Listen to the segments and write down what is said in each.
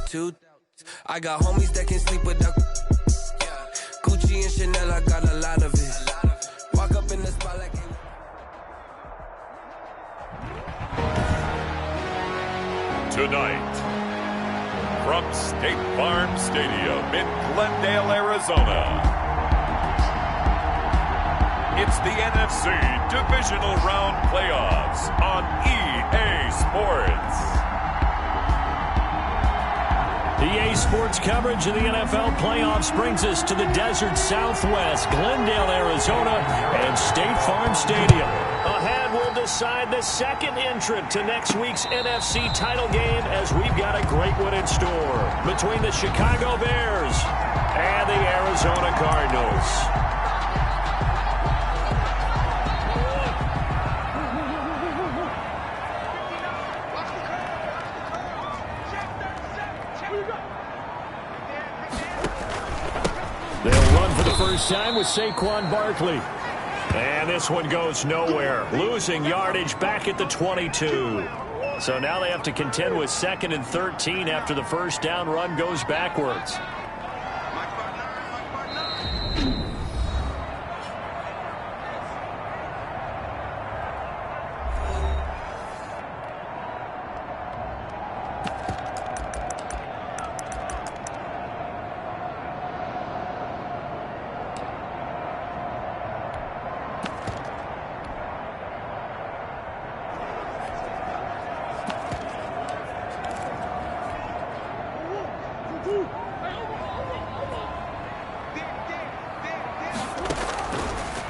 two. I got homies that can sleep without Gucci and Chanel, I got a lot of it. Walk up in the spot like Tonight, from State Farm Stadium in Glendale, Arizona, it's the NFC Divisional Round Playoffs on EA Sports. EA Sports coverage of the NFL playoffs brings us to the desert Southwest, Glendale, Arizona, and State Farm Stadium. Ahead, we'll decide the second entrant to next week's NFC title game as we've got a great one in store between the Chicago Bears and the Arizona Cardinals. They'll run for the first time with Saquon Barkley. And this one goes nowhere. Losing yardage back at the 22. So now they have to contend with 2nd and 13 after the first down run goes backwards.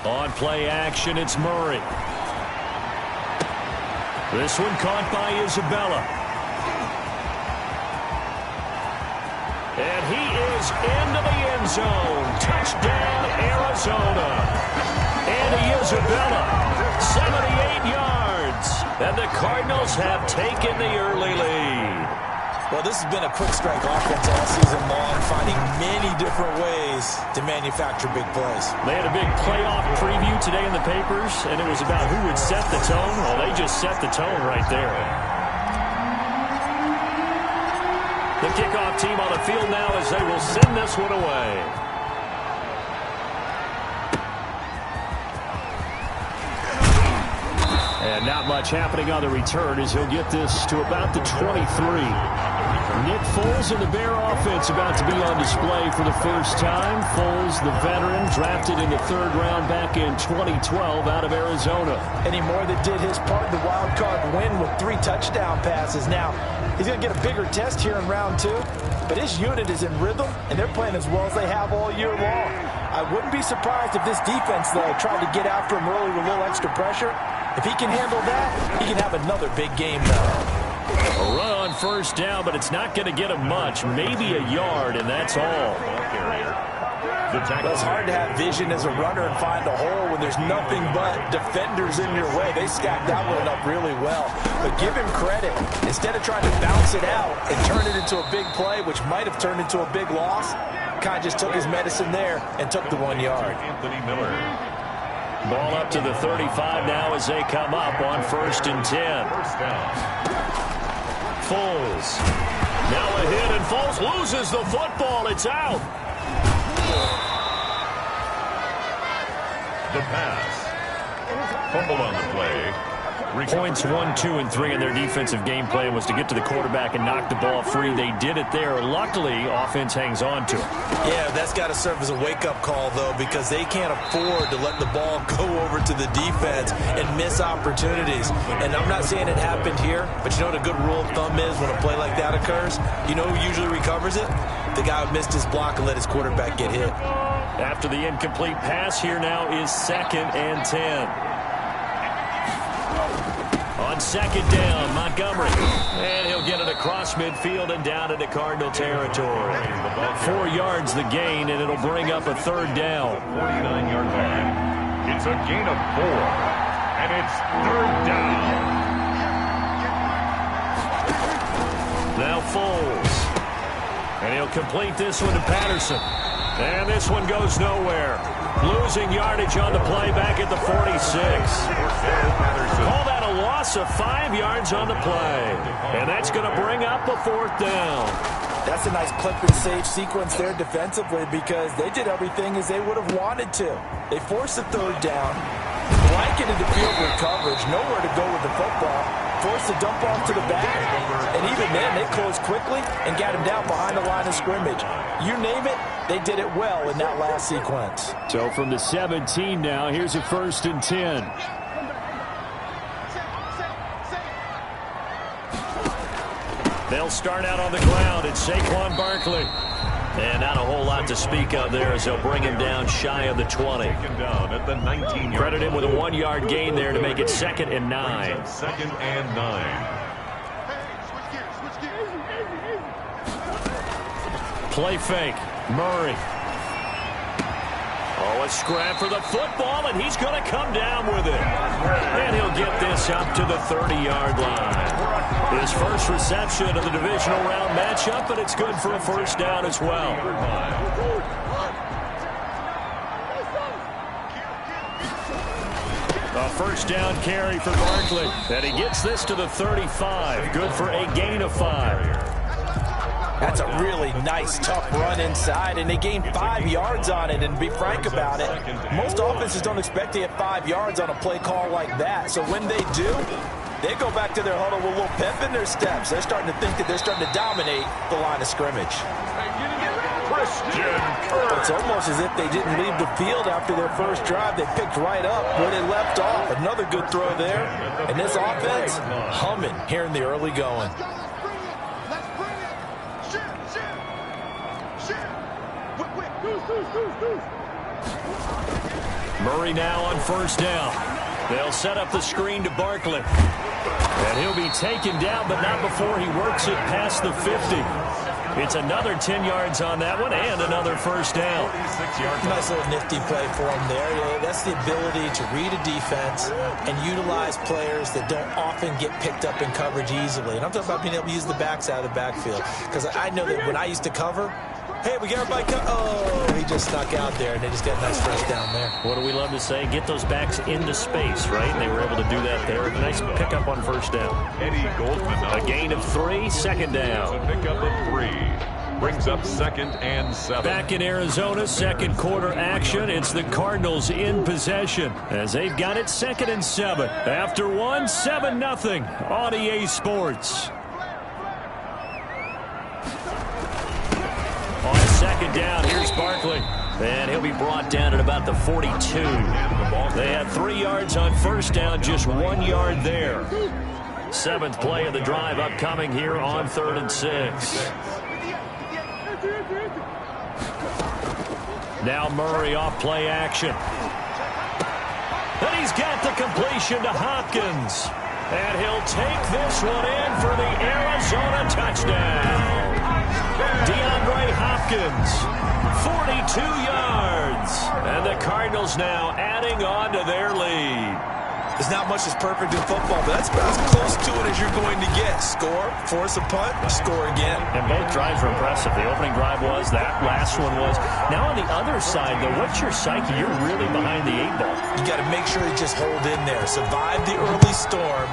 On play action, it's Murray. This one caught by Isabella. And he is into the end zone. Touchdown, Arizona. Andy Isabella, 78 yards. And the Cardinals have taken the early lead. Well, this has been a quick strike offense all season long, finding many different ways to manufacture big plays. They had a big playoff preview today in the papers, and it was about who would set the tone. Well, they just set the tone right there. The kickoff team on the field now as they will send this one away. And not much happening on the return as he'll get this to about the 23. Nick Foles and the Bear offense about to be on display for the first time. Foles, the veteran, drafted in the 3rd round back in 2012 out of Arizona. And he more than did his part in the wild card win with 3 touchdown passes. Now, he's going to get a bigger test here in round 2, but his unit is in rhythm, and they're playing as well as they have all year long. I wouldn't be surprised if this defense, though, tried to get after him early with a little extra pressure. If he can handle that, he can have another big game now. A run on first down, but it's not going to get him much. Maybe a yard, and that's all. Well, it's hard to have vision as a runner and find a hole when there's nothing but defenders in your way. They stacked that one up really well. But give him credit. Instead of trying to bounce it out and turn it into a big play, which might have turned into a big loss, kind of just took his medicine there and took the 1 yard. Anthony Miller. Ball up to the 35 now as they come up on 1st and 10. First down. Foles. Now a hit, and Foles loses the football. It's out. The pass. Fumble on the play. Points 1, 2, and 3 in their defensive game plan was to get to the quarterback and knock the ball free. They did it there. Luckily, offense hangs on to it. Yeah, that's got to serve as a wake-up call, though, because they can't afford to let the ball go over to the defense and miss opportunities. And I'm not saying it happened here, but you know what a good rule of thumb is when a play like that occurs? You know who usually recovers it? The guy who missed his block and let his quarterback get hit. After the incomplete pass, here now is 2nd and 10. On 2nd down, Montgomery. And he'll get it across midfield and down into Cardinal territory. 4 yards the gain, and it'll bring up a 3rd down. 49-yard line. It's a gain of 4. And it's 3rd down. Now Foles. And he'll complete this one to Patterson. And this one goes nowhere. Losing yardage on the play back at the 46. Call that a loss of 5 yards on the play. And that's going to bring up a 4th down. That's a nice clip and save sequence there defensively because they did everything as they would have wanted to. They forced the third down, blanketed the field with coverage, nowhere to go with the football, forced the dump off to the back, and even then they closed quickly and got him down behind the line of scrimmage. You name it, they did it well in that last sequence. So from the 17 now, here's a 1st and 10. They'll start out on the ground. It's Saquon Barkley. And not a whole lot to speak of there as they'll bring him down shy of the 20. Down at the 19-yard. Credit him with a 1-yard gain there to make it 2nd and 9. 2nd and 9. Play fake. Murray. Oh, a scrap for the football, and he's going to come down with it. And he'll get this up to the 30-yard line. His first reception of the divisional round matchup, but it's good for a 1st down as well. A 1st down carry for Barkley. And he gets this to the 35. Good for a gain of 5. That's a really nice, tough run inside, and they gained 5 yards on it. And to be frank about it, most offenses don't expect to get 5 yards on a play call like that. So when they do, they go back to their huddle with a little pep in their steps. They're starting to think that they're starting to dominate the line of scrimmage. It's almost as if they didn't leave the field after their first drive. They picked right up where they left off. Another good throw there. And this offense, humming here in the early going. Murray now on 1st down. They'll set up the screen to Barkley. And he'll be taken down, but not before he works it past the 50. It's another 10 yards on that one and another 1st down. Nice little nifty play for him there. Yeah, that's the ability to read a defense and utilize players that don't often get picked up in coverage easily. And I'm talking about being able to use the backs out of the backfield. Because I know that when I used to cover, hey, we got everybody oh, he just snuck out there, and they just got a nice 1st down there. What do we love to say? Get those backs into space, right? And they were able to do that there. Nice pickup on 1st down. Eddie Goldman. A gain of 3, 2nd down. A pickup of 3. Brings up 2nd and 7. Back in Arizona, 2nd quarter action. It's the Cardinals in possession as they've got it 2nd and 7. After 1, 7-0 on EA Sports. On 2nd down, here's Barkley. And he'll be brought down at about the 42. They had 3 yards on 1st down, just 1 yard there. 7th play of the drive upcoming here on 3rd and 6. Now Murray off play action. And he's got the completion to Hopkins. And he'll take this one in for the Arizona touchdown. DeAndre Hopkins, 42 yards. And the Cardinals now adding on to their lead. There's not much that's perfect in football, but that's about as close to it as you're going to get. Score, force a punt, score again. And both drives were impressive. The opening drive was, that last one was. Now on the other side, though, what's your psyche? You're really behind the 8 ball. You got to make sure you just hold in there. Survive the early storm,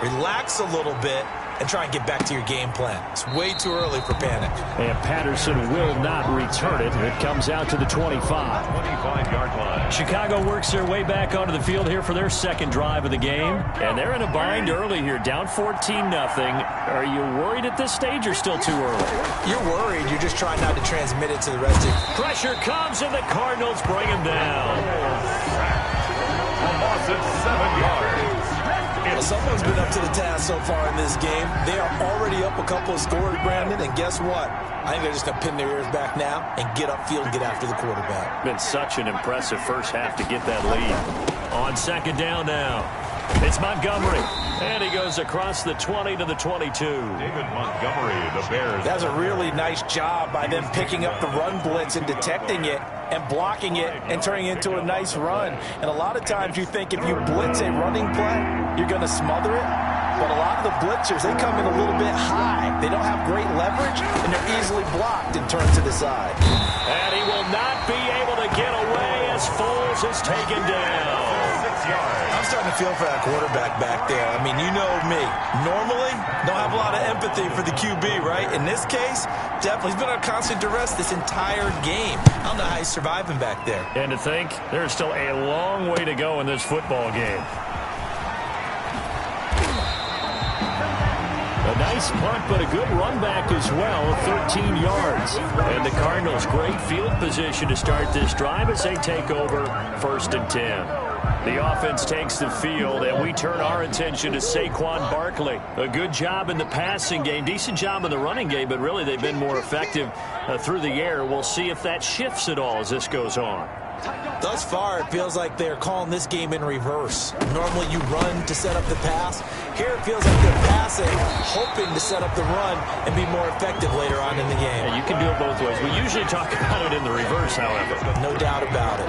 relax a little bit, and try and get back to your game plan. It's way too early for panic. And Patterson will not return it. It comes out to the 25. 25-yard line. Chicago works their way back onto the field here for their 2nd drive of the game. And they're in a bind early here, down 14-0. Are you worried at this stage or still too early? You're worried. You're just trying not to transmit it to the rest of you. Pressure comes, and the Cardinals bring him down. A loss of 7 yards. Well, someone's been up to the task so far in this game. They are already up a couple of scores, Brandon, and guess what? I think they're just going to pin their ears back now and get upfield and get after the quarterback. Been such an impressive first half to get that lead. On 2nd down now, it's Montgomery. And he goes across the 20 to the 22. David Montgomery, the Bears. That's a really nice job by them picking up the run blitz and detecting it and blocking it and turning it into a nice run. And a lot of times you think if you blitz a running play, you're going to smother it. But a lot of the blitzers, they come in a little bit high. They don't have great leverage, and they're easily blocked and turned to the side. And he will not be able to get away as Foles is taken down. yards. I'm starting to feel for that quarterback back there. I mean, you know me. Normally, don't have a lot of empathy for the QB, right? In this case, definitely. He's been under constant duress this entire game. I don't know how he's surviving back there. And to think, there's still a long way to go in this football game. A nice punt, but a good run back as well, 13 yards. And the Cardinals, great field position to start this drive as they take over 1st and 10. The offense takes the field, and we turn our attention to Saquon Barkley. A good job in the passing game, decent job in the running game, but really they've been more effective through the air. We'll see if that shifts at all as this goes on. Thus far, it feels like they're calling this game in reverse. Normally, you run to set up the pass. Here, it feels like they're passing, hoping to set up the run and be more effective later on in the game. Yeah, you can do it both ways. We usually talk about it in the reverse, however. No doubt about it.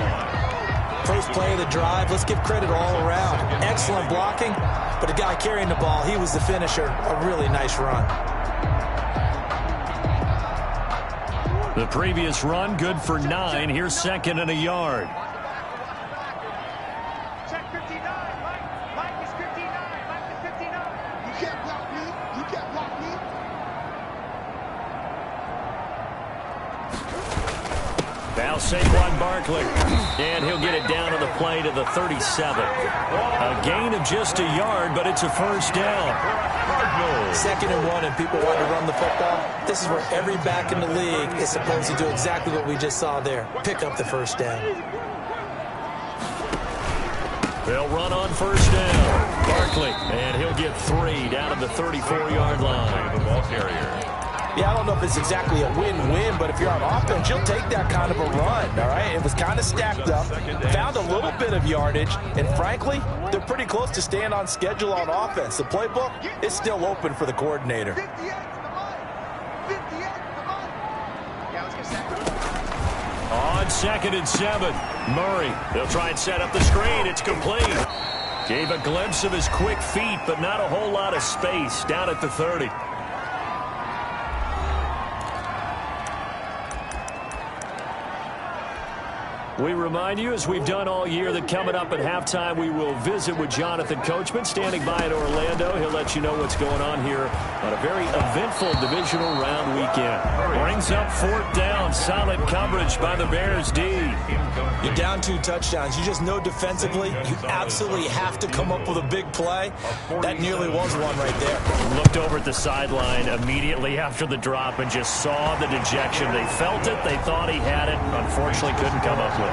First play of the drive, let's give credit all around. Excellent blocking, but the guy carrying the ball, he was the finisher. A really nice run. The previous run, good for 9. Here's 2nd and a yard. Check 59. Mike is 59. Mike is 59. You can't block me. You can't block me. Now Saquon Barkley. And he'll get it down on the play to the 37. A gain of just a yard, but it's a first down. 2nd and 1, and people want to run the football. This is where every back in the league is supposed to do exactly what we just saw there. Pick up the first down. They'll run on first down. Barkley, and he'll get 3 down at the 34-yard line. The ball carrier. Yeah, I don't know if it's exactly a win-win, but if you're on offense, you'll take that kind of a run, all right? It was kind of stacked up, found a little bit of yardage, and frankly, they're pretty close to staying on schedule on offense. The playbook is still open for the coordinator. 58 to the line. 58 to the line. Yeah, let's get sacked. On 2nd and 7, Murray. They'll try and set up the screen. It's complete. Gave a glimpse of his quick feet, but not a whole lot of space down at the 30. We remind you, as we've done all year, that coming up at halftime, we will visit with Jonathan Coachman, standing by in Orlando. He'll let you know what's going on here on a very eventful divisional round weekend. Brings up 4th down. Solid coverage by the Bears D. You're down 2 touchdowns. You just know defensively you absolutely have to come up with a big play. That nearly was one right there. Looked over at the sideline immediately after the drop and just saw the dejection. They felt it. They thought he had it. Unfortunately, couldn't come up with it. 17.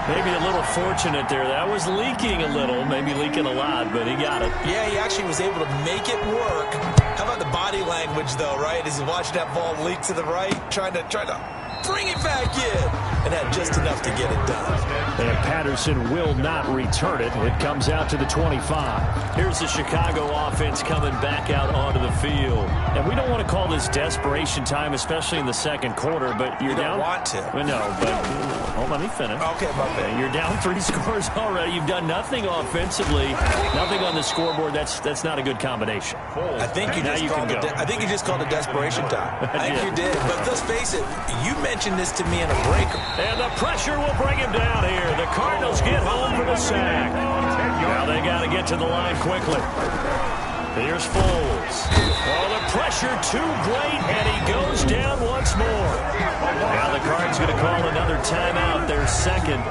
Maybe a little fortunate there. That was leaking a little, maybe leaking a lot, but he got it. Yeah, he actually was able to make it work. How about the body language, though, right? As he's watching that ball leak to the right, trying to bring it back in, and had just enough to get it done. And Patterson will not return it. It comes out to the 25. Here's the Chicago offense coming back out onto the field. And we don't want to call this desperation time, especially in the second quarter, but you're down. You don't want to. No, but let me finish. Okay, my bad. You're down 3 scores already. You've done nothing offensively, nothing on the scoreboard. That's not a good combination. I think you just called it desperation time. I think you did. But let's face it, you mentioned this to me in a breaker. And the pressure will bring him down here. The Cardinals get home for the sack. Now they got to get to the line quickly. Here's Foles. Oh, the pressure too great, and he goes down once more. Now the Cards going to call another timeout, their second.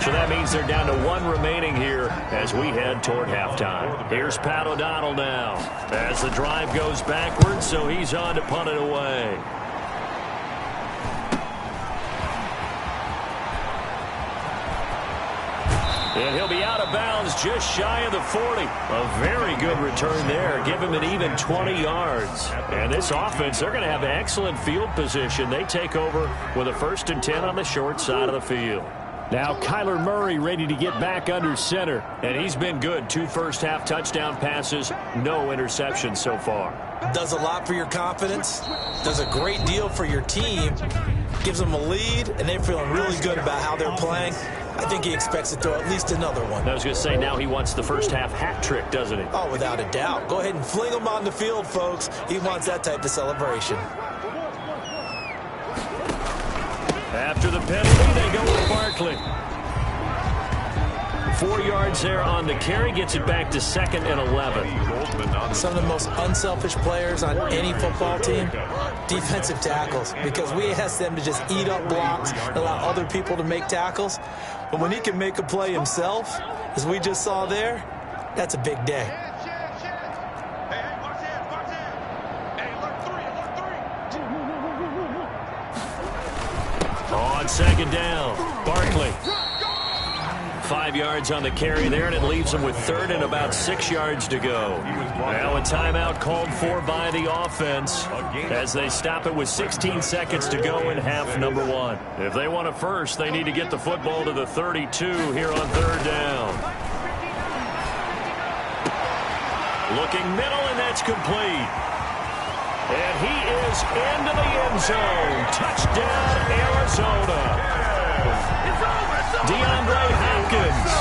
So that means they're down to 1 remaining here as we head toward halftime. Here's Pat O'Donnell now as the drive goes backwards, so he's on to punt it away. And he'll be out of bounds just shy of the 40. A very good return there. Give him an even 20 yards. And this offense, they're going to have excellent field position. They take over with a 1st and 10 on the short side of the field. Now Kyler Murray ready to get back under center. And he's been good. 2 first-half touchdown passes, no interceptions so far. Does a lot for your confidence. Does a great deal for your team. Gives them a lead, and they're feeling really good about how they're playing. I think he expects to throw at least another one. I was going to say, now he wants the first-half hat trick, doesn't he? Oh, without a doubt. Go ahead and fling him on the field, folks. He wants that type of celebration. After the penalty, they go with Barkley. 4 yards there on the carry, gets it back to 2nd and 11. Some of the most unselfish players on any football team, defensive tackles, because we ask them to just eat up blocks, allow other people to make tackles. But when he can make a play himself, as we just saw there, that's a big day. On 2nd down, Barkley. 5 yards on the carry there, and it leaves them with 3rd and about 6 yards to go. Now a timeout called for by the offense as they stop it with 16 seconds to go in half number 1. If they want a first, they need to get the football to the 32 here on 3rd down. Looking middle, and that's complete. And he is into the end zone. Touchdown, Arizona. DeAndre Hopkins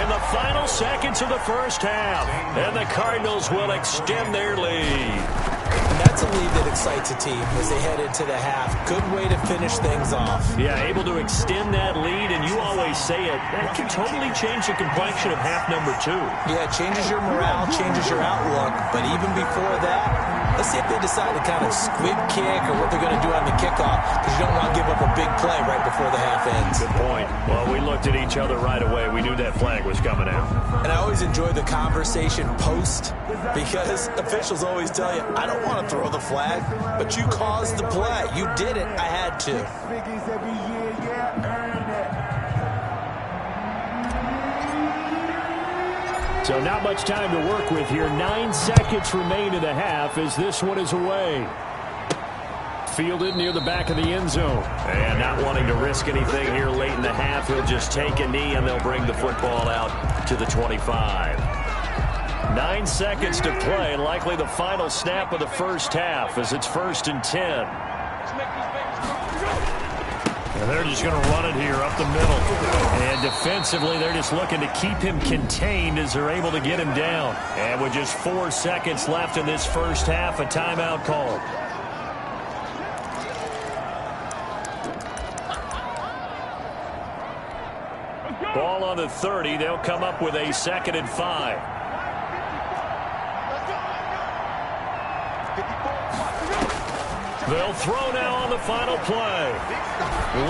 in the final seconds of the first half. And the Cardinals will extend their lead. And that's a lead that excites a team as they head into the half. Good way to finish things off. Yeah, able to extend that lead, and you always say it, that can totally change the complexion of half number 2. Yeah, it changes your morale, changes your outlook. But even before that, let's see if they decide to kind of squib kick or what they're going to do on the kickoff, because you don't want to give up a big play right before the half ends. Good point. Well, we looked at each other right away. We knew that flag was coming out. And I always enjoy the conversation post, because officials always tell you, I don't want to throw the flag, but you caused the play. You did it. I had to. So not much time to work with here. 9 seconds remain in the half as this one is away. Fielded near the back of the end zone. And not wanting to risk anything here late in the half, he'll just take a knee and they'll bring the football out to the 25. 9 seconds to play, and likely the final snap of the first half as it's 1st and 10. And they're just going to run it here up the middle. And defensively, they're just looking to keep him contained as they're able to get him down. And with just 4 seconds left in this first half, a timeout called. Ball on the 30. They'll come up with a 2nd and 5. They'll throw now on the final play.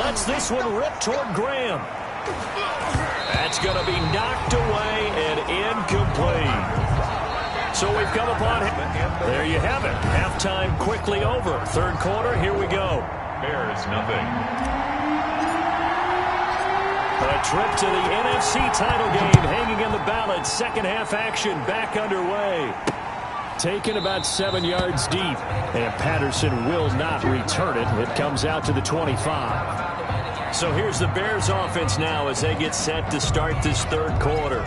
Lets this one rip toward Graham. That's going to be knocked away and incomplete. So we've come upon him. There you have it. Halftime quickly over. 3rd quarter, here we go. Bears nothing. A trip to the NFC title game hanging in the balance. Second half action back underway. Taken about 7 yards deep. And Patterson will not return it. It comes out to the 25. So here's the Bears offense now as they get set to start this 3rd quarter.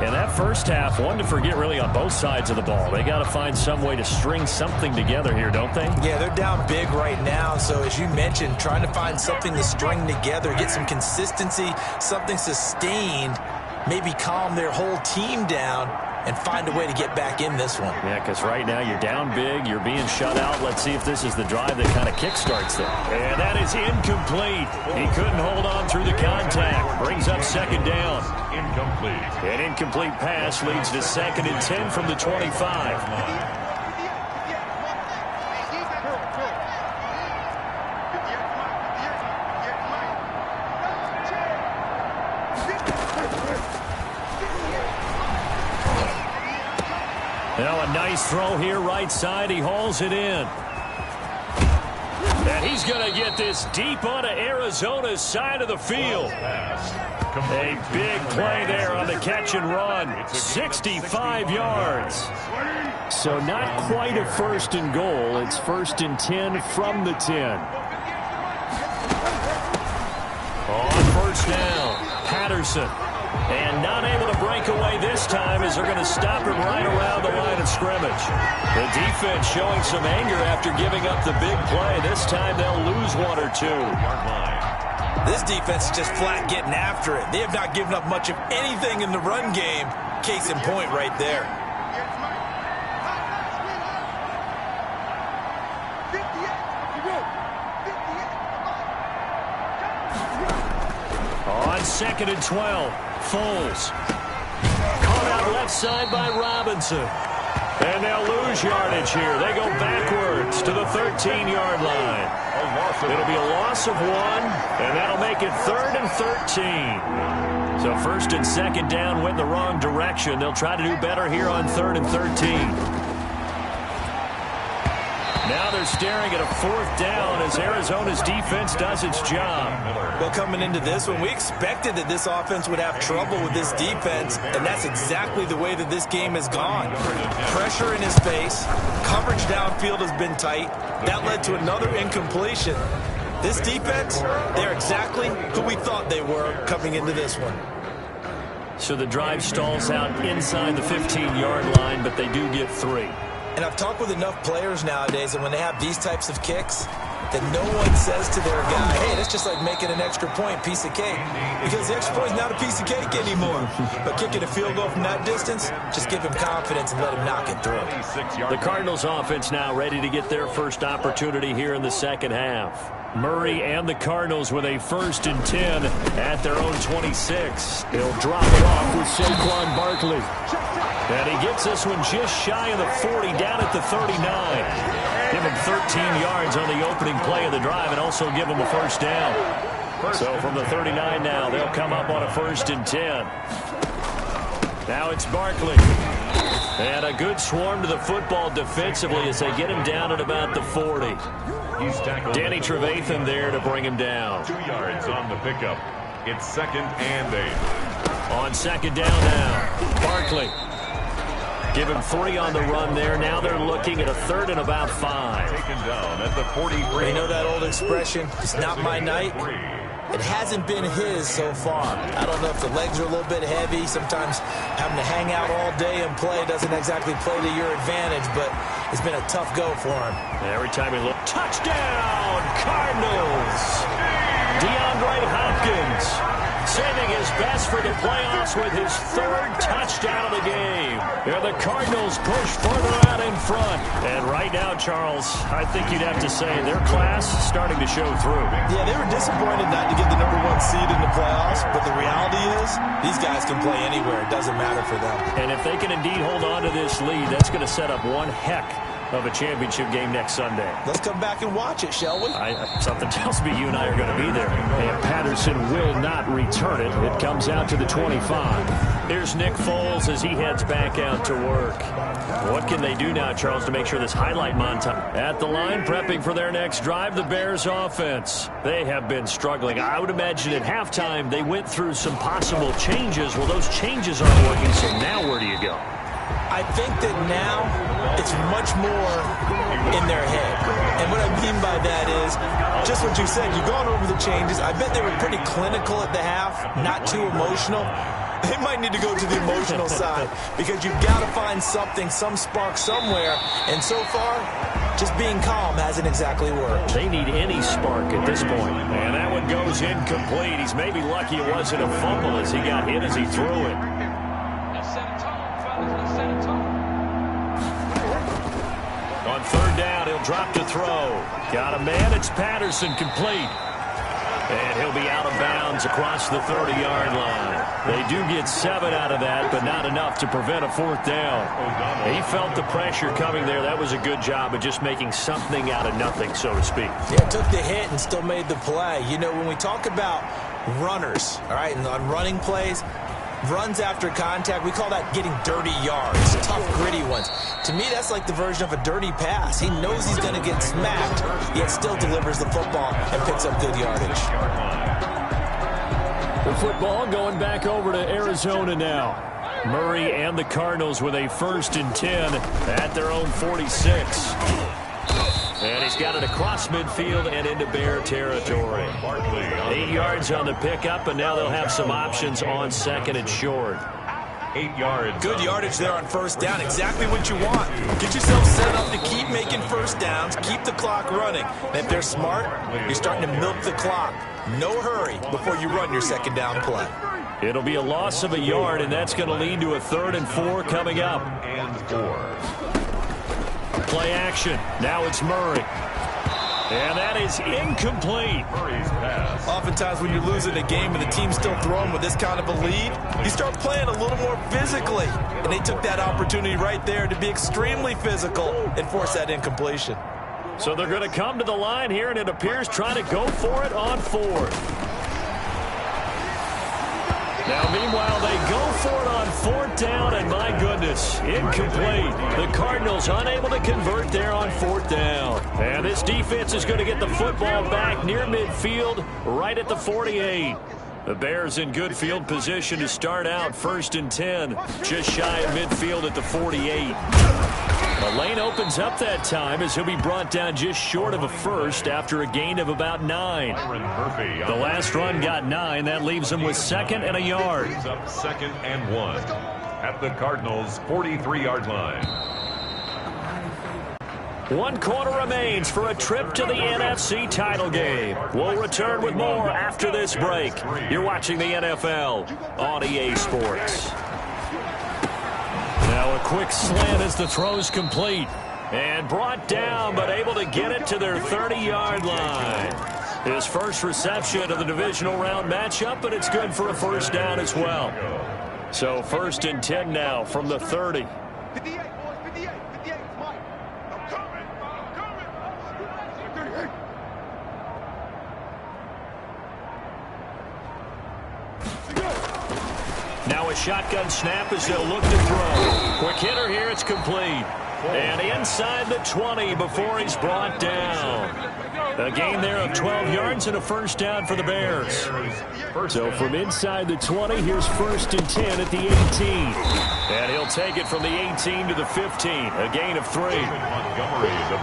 And that first half, one to forget really on both sides of the ball. They got to find some way to string something together here, don't they? Yeah, they're down big right now. So as you mentioned, trying to find something to string together, get some consistency, something sustained, maybe calm their whole team down and find a way to get back in this one. Yeah, because right now you're down big, you're being shut out. Let's see if this is the drive that kind of kickstarts them. And that is incomplete. He couldn't hold on through the contact. Brings up 2nd down. Incomplete. An incomplete pass leads to 2nd and 10 from the 25. Now a nice throw here right side. He hauls it in. And he's going to get this deep onto Arizona's side of the field. A big play there on the catch and run. 65 yards. So not quite a 1st and goal. It's 1st and 10 from the 10. On 1st down, Patterson. And not able to break away this time as they're going to stop him right around the line of scrimmage. The defense showing some anger after giving up the big play. This time they'll lose 1 or 2. This defense is just flat getting after it. They have not given up much of anything in the run game. Case in point right there. On 2nd and 12. Foles. Caught out left side by Robinson. And they'll lose yardage here. They go backwards to the 13-yard line. It'll be a loss of 1, and that'll make it 3rd and 13. So 1st and 2nd down went the wrong direction. They'll try to do better here on 3rd and 13. Now they're staring at a 4th down as Arizona's defense does its job. Well, coming into this one, we expected that this offense would have trouble with this defense, and that's exactly the way that this game has gone. Pressure in his face, coverage downfield has been tight. That led to another incompletion. This defense, they're exactly who we thought they were coming into this one. So the drive stalls out inside the 15-yard line, but they do get 3. And I've talked with enough players nowadays, and when they have these types of kicks, that no one says to their guy, hey, that's just like making an extra point, piece of cake. Because the extra point is not a piece of cake anymore. But kicking a field goal from that distance, just give him confidence and let him knock it through. The Cardinals offense now ready to get their first opportunity here in the second half. Murray and the Cardinals with a 1st and 10 at their own 26. They'll drop it off with Saquon Barkley. And he gets this one just shy of the 40, down at the 39. Give him 13 yards on the opening play of the drive and also give him a 1st down. So from the 39 now, they'll come up on a 1st and 10. Now it's Barkley. And a good swarm to the football defensively as they get him down at about the 40. Danny Trevathan there to bring him down. 2 yards on the pickup. It's 2nd and 8. On 2nd down now, Barkley. Give him 3 on the run there. Now they're looking at a 3rd and about 5. Taken down at the 43. You know that old expression, it's not my night? It hasn't been his so far. I don't know if the legs are a little bit heavy. Sometimes having to hang out all day and play doesn't exactly play to your advantage, but it's been a tough go for him. Every time he looks, touchdown, Cardinals! DeAndre Hopkins saving his best for the playoffs with his 3rd touchdown of the game. And the Cardinals push further out in front. And right now, Charles, I think you'd have to say their class starting to show through. Yeah, they were disappointed not to get the #1 seed in the playoffs, but the reality is these guys can play anywhere. It doesn't matter for them. And if they can indeed hold on to this lead, that's going to set up one heck of a championship game next Sunday. Let's come back and watch it, shall we? Something tells me you and I are going to be there. And Patterson will not return it. It comes out to the 25. Here's Nick Foles as he heads back out to work. What can they do now, Charles, to make sure this highlight montage? At the line, prepping for their next drive, the Bears offense. They have been struggling. I would imagine at halftime they went through some possible changes. Well, those changes aren't working, so now where do you go? I think that now it's much more in their head. And what I mean by that is just what you said. You've gone over the changes. I bet they were pretty clinical at the half, not too emotional. They might need to go to the emotional side because you've got to find something, some spark somewhere. And so far, just being calm hasn't exactly worked. They need any spark at this point. And that one goes incomplete. He's maybe lucky it wasn't a fumble as he got hit as he threw it. On 3rd down, he'll drop to throw. Got a man, it's Patterson, complete. And he'll be out of bounds across the 30-yard line. They do get 7 out of that, but not enough to prevent a 4th down. He felt the pressure coming there. That was a good job of just making something out of nothing, so to speak. Yeah, took the hit and still made the play. You know, when we talk about runners, all right, and on running plays, runs after contact, we call that getting dirty yards, tough, gritty ones. To me, that's like the version of a dirty pass. He knows he's going to get smacked, yet still delivers the football and picks up good yardage. The football going back over to Arizona now. Murray and the Cardinals with a 1st and 10 at their own 46. And he's got it across midfield and into Bear territory. 8 yards on the pickup, and now they'll have some options on 2nd and short. 8 yards. Good yardage there on 1st down. Exactly what you want. Get yourself set up to keep making 1st downs, keep the clock running. And if they're smart, you're starting to milk the clock. No hurry before you run your 2nd down play. It'll be a loss of a yard, and that's going to lead to a 3rd and 4 coming up. And 4. Play action. Now it's Murray. And that is incomplete. Oftentimes when you're losing a game and the team's still throwing with this kind of a lead, you start playing a little more physically. And they took that opportunity right there to be extremely physical and force that incompletion. So they're going to come to the line here, and it appears trying to go for it on fourth. Now, meanwhile, they go for it on fourth down, and my goodness, incomplete. The Cardinals unable to convert there on fourth down. And this defense is going to get the football back near midfield, right at the 48. The Bears in good field position to start out 1st and 10, just shy of midfield at the 48. The lane opens up that time as he'll be brought down just short of a first after a gain of about 9. The last run got 9. That leaves him with 2nd and a yard. Up 2nd and 1 at the Cardinals' 43-yard line. 1 quarter remains for a trip to the NFC title game. We'll return with more after this break. You're watching the NFL on EA Sports. Now a quick slant as the throw's complete. And brought down, but able to get it to their 30-yard line. His first reception of the divisional round matchup, but it's good for a first down as well. So 1st and 10 now from the 30. 58, boys, 58, 58, Mike. I'm coming, I'm coming. 38. Now a shotgun snap as they'll look to throw. Quick hitter here, it's complete. And inside the 20 before he's brought down. A gain there of 12 yards and a first down for the Bears. So from inside the 20, here's 1st and 10 at the 18. And he'll take it from the 18 to the 15. A gain of 3.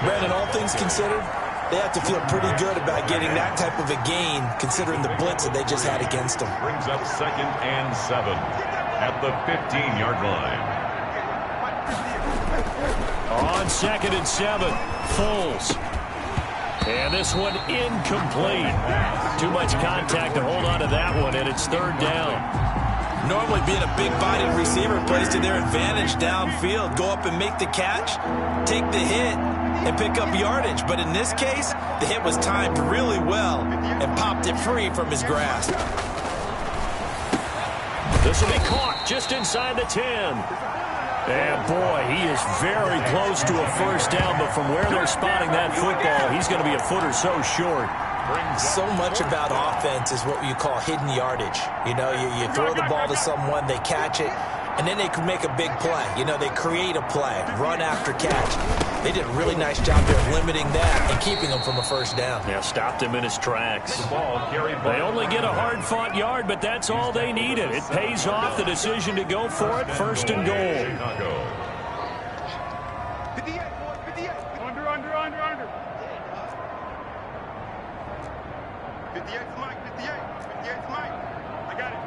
Brandon, all things considered, they have to feel pretty good about getting that type of a gain considering the blitz that they just had against them. Brings up 2nd and 7 at the 15-yard line. On 2nd and 7, Foles. And this one incomplete. Too much contact to hold on to that one, and it's 3rd down. Normally being a big-bodied receiver plays to their advantage downfield. Go up and make the catch, take the hit, and pick up yardage. But in this case, the hit was timed really well and popped it free from his grasp. This will be caught just inside the 10. And boy, he is very close to a first down, but from where they're spotting that football, he's going to be a foot or so short. So much about offense is what you call hidden yardage. You know, you throw the ball to someone, they catch it, and then they can make a big play. You know, they create a play, run after catch. They did a really nice job there of limiting that and keeping him from a first down. Yeah, stopped him in his tracks. They only get a hard-fought yard, but that's all they needed. It pays off the decision to go for it, 1st and goal. 58, boys, 58. Under. 58's Mike, 58. 58's Mike. I got it.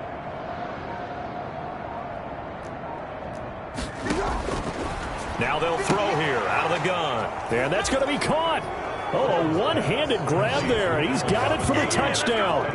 Now they'll throw here out of the gun. And that's going to be caught. Oh, a one-handed grab there. He's got it for the touchdown.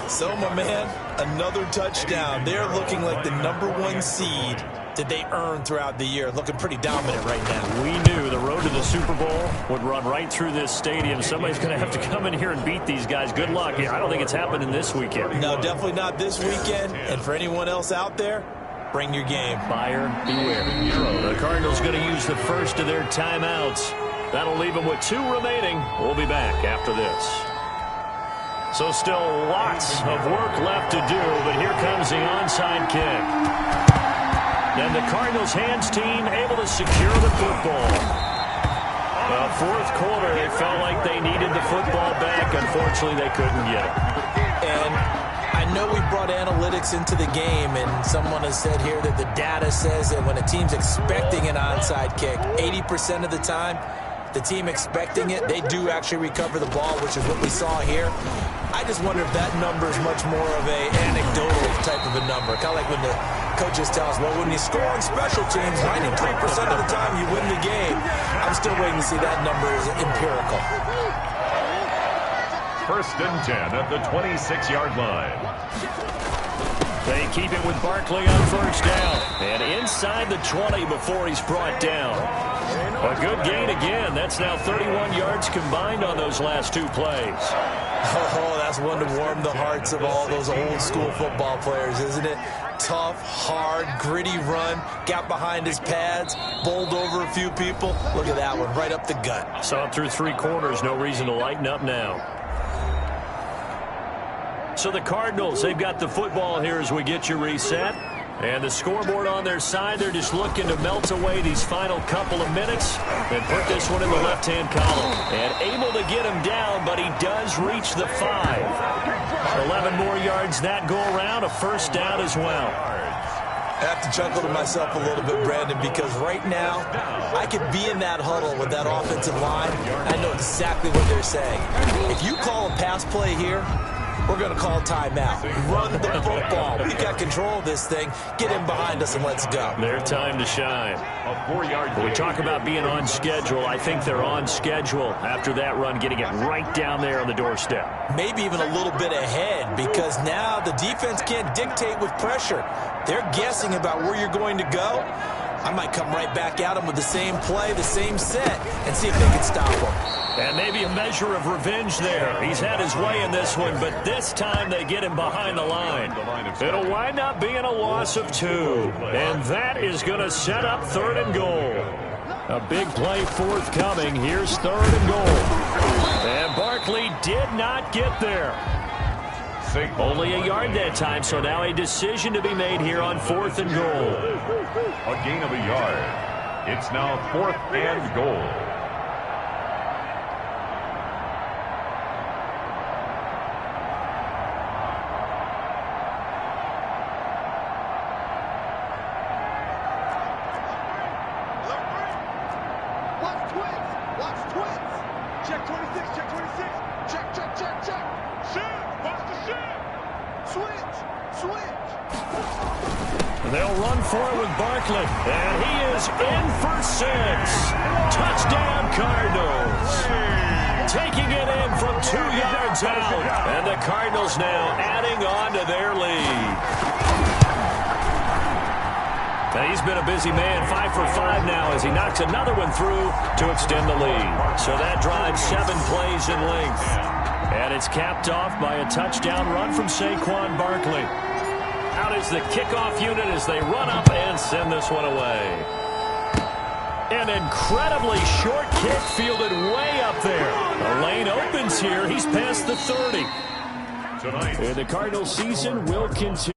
So, my man, another touchdown. They're looking like the #1 seed that they earned throughout the year. Looking pretty dominant right now. We knew the road to the Super Bowl would run right through this stadium. Somebody's going to have to come in here and beat these guys. Good luck. I don't think it's happening this weekend. No, definitely not this weekend. And for anyone else out there, bring your game. Buyer beware. The Cardinals going to use the first of their timeouts. That'll leave them with 2 remaining. We'll be back after this. So still lots of work left to do, but here comes the onside kick. Then the Cardinals hands team able to secure the football. Fourth quarter, it felt like they needed the football back. Unfortunately, they couldn't get it. And I know we brought analytics into the game, and someone has said here that the data says that when a team's expecting an onside kick, 80% of the time, the team expecting it, they do actually recover the ball, which is what we saw here. I just wonder if that number is much more of a anecdotal type of a number. Kind of like when the coaches tell us, well, when you score on special teams, 93% of the time you win the game. I'm still waiting to see that number is empirical. 1st and 10 at the 26-yard line. They They keep it with Barkley on first down. And inside the 20 before he's brought down. A good gain again. That's now 31 yards combined on those last two plays. Oh, that's one to warm the hearts of all those old-school football players, isn't it? Tough, hard, gritty run. Got behind his pads, bowled over a few people. Look at that one, right up the gut. Saw it through three corners. No reason to lighten up now. So the Cardinals, they've got the football here as we get you reset. And the scoreboard on their side, they're just looking to melt away these final couple of minutes and put this one in the left-hand column. And able to get him down, but he does reach the 5. 11 more yards that go around, a first down as well. I have to chuckle to myself a little bit, Brandon, because right now I could be in that huddle with that offensive line. I know exactly what they're saying. If you call a pass play here, we're going to call timeout. Run the football. We got control of this thing. Get him behind us and let's go. Their time to shine. When we talk about being on schedule, I think they're on schedule after that run, getting it right down there on the doorstep. Maybe even a little bit ahead, because now the defense can't dictate with pressure. They're guessing about where you're going to go. I might come right back at them with the same play, the same set, and see if they can stop them. And maybe a measure of revenge there. He's had his way in this one, but this time they get him behind the line. It'll wind up being a loss of 2. And that is going to set up 3rd and goal. A big play forthcoming. Here's 3rd and goal. And Barkley did not get there. Only a yard that time, so now a decision to be made here on 4th and goal. A gain of a yard. It's now 4th and goal. They'll run for it with Barkley, and he is in for 6. Touchdown, Cardinals. Taking it in from 2 yards out, and the Cardinals now adding on to their lead. Now, he's been a busy man, 5 for 5 now as he knocks another one through to extend the lead. So that drives 7 plays in length. And it's capped off by a touchdown run from Saquon Barkley. Out is the kickoff unit as they run up and send this one away. An incredibly short kick fielded way up there. The lane opens here. He's past the 30. And the Cardinals season will continue.